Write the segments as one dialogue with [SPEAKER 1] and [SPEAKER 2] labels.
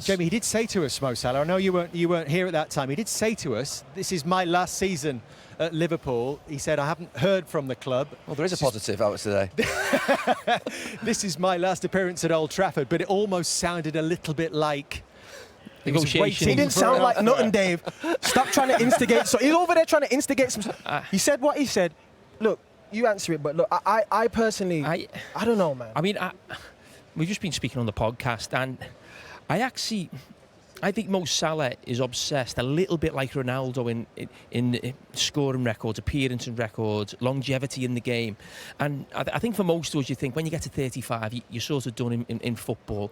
[SPEAKER 1] chance.
[SPEAKER 2] Jamie, he did say to us, Mo Salah, I know you weren't here at that time, he did say to us, this is my last season at Liverpool. He said, I haven't heard from the club.
[SPEAKER 1] Well, there is a positive out today.
[SPEAKER 2] This is my last appearance at Old Trafford, but it almost sounded a little bit like he was waiting.
[SPEAKER 3] He didn't sound like nothing, Dave. Stop trying to instigate. So he's over there trying to instigate some. He said what he said. Look, you answer it, but look, I personally, I don't know, man.
[SPEAKER 4] I mean, we've just been speaking on the podcast, and I think Mo Salah is obsessed a little bit like Ronaldo in scoring records, appearance records, longevity in the game. And I think for most of us, you think when you get to 35, you're sort of done in football.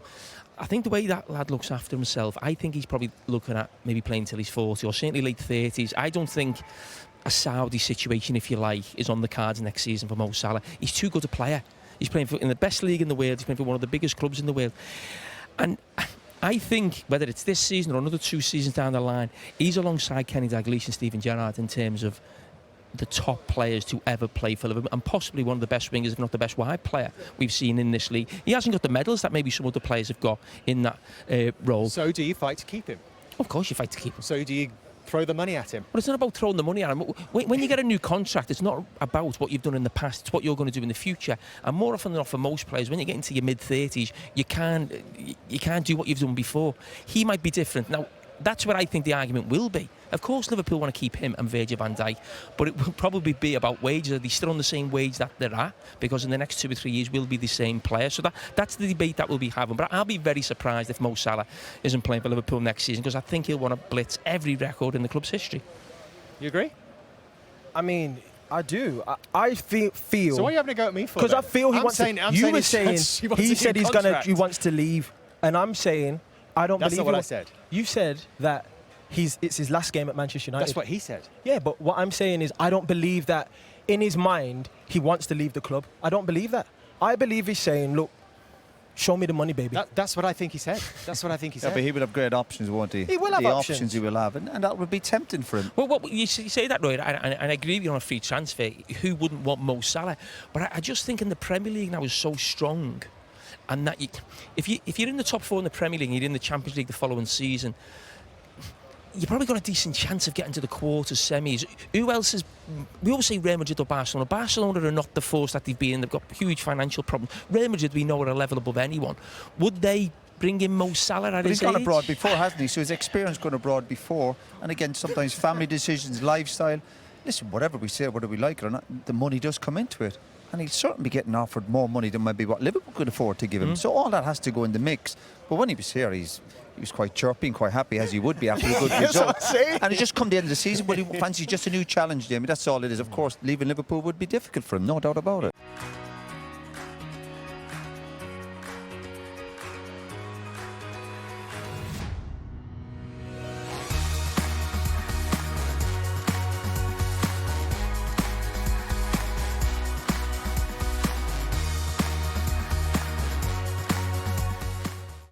[SPEAKER 4] I think the way that lad looks after himself, I think he's probably looking at maybe playing till he's 40 or certainly late 30s. I don't think a Saudi situation, if you like, is on the cards next season for Mo Salah. He's too good a player. He's playing in the best league in the world. He's playing for one of the biggest clubs in the world. And I think whether it's this season or another 2 seasons down the line, he's alongside Kenny Dalglish and Steven Gerrard in terms of the top players to ever play for Liverpool, and possibly one of the best wingers, if not the best wide player we've seen in this league. He hasn't got the medals that maybe some other players have got in that role.
[SPEAKER 2] So do you fight to keep him?
[SPEAKER 4] Of course you fight to keep him.
[SPEAKER 2] So do you throw the money at him?
[SPEAKER 4] Well, it's not about throwing the money at him. When you get a new contract, it's not about what you've done in the past, it's what you're going to do in the future. And more often than not, for most players, when you get into your mid-30s, you can't do what you've done before. He might be different. Now, that's what I think the argument will be. Of course, Liverpool want to keep him and Virgil van Dijk, but it will probably be about wages. Are they still on the same wage that they're at? Because in the next 2 or 3 years, we'll be the same player. So that's the debate that we'll be having. But I'll be very surprised if Mo Salah isn't playing for Liverpool next season, because I think he'll want to blitz every record in the club's history.
[SPEAKER 2] You agree?
[SPEAKER 3] I mean, I do. I feel.
[SPEAKER 2] So why are you having a go at me for?
[SPEAKER 3] Because I feel he wants to. You were saying he said he wants to leave, and I'm saying I don't believe.
[SPEAKER 2] That's not what I said.
[SPEAKER 3] You said that it's his last game at Manchester United.
[SPEAKER 2] That's what he said.
[SPEAKER 3] Yeah, but what I'm saying is I don't believe that in his mind he wants to leave the club. I don't believe that. I believe he's saying, look, show me the money, baby.
[SPEAKER 2] That's what I think he said. That's what I think he said.
[SPEAKER 5] Yeah, but he will have great options, won't he?
[SPEAKER 3] He will have
[SPEAKER 5] options he will have, and that would be tempting for him.
[SPEAKER 4] Well, you say that, Roy, and I agree with you on a free transfer. Who wouldn't want Mo Salah? But I just think in the Premier League now is so strong, and that if you're in the top 4 in the Premier League and you're in the Champions League the following season, you've probably got a decent chance of getting to the quarters, semis. Who else is... We always say Real Madrid or Barcelona. Barcelona are not the force that they've been. They've got huge financial problems. Real Madrid, we know, are a level above anyone. Would they bring in Mo Salah at his age?
[SPEAKER 5] He's gone abroad before, hasn't he? So his experience gone abroad before. And again, sometimes family decisions, lifestyle. Listen, whatever we say, whether we like it or not, the money does come into it. And he's certainly getting offered more money than maybe what Liverpool could afford to give him. So all that has to go in the mix. But when he was here, he was quite chirpy and quite happy, as he would be after a good result. And it just come the end of the season, but he fancies just a new challenge, Jamie. That's all it is. Of course, leaving Liverpool would be difficult for him, no doubt about it.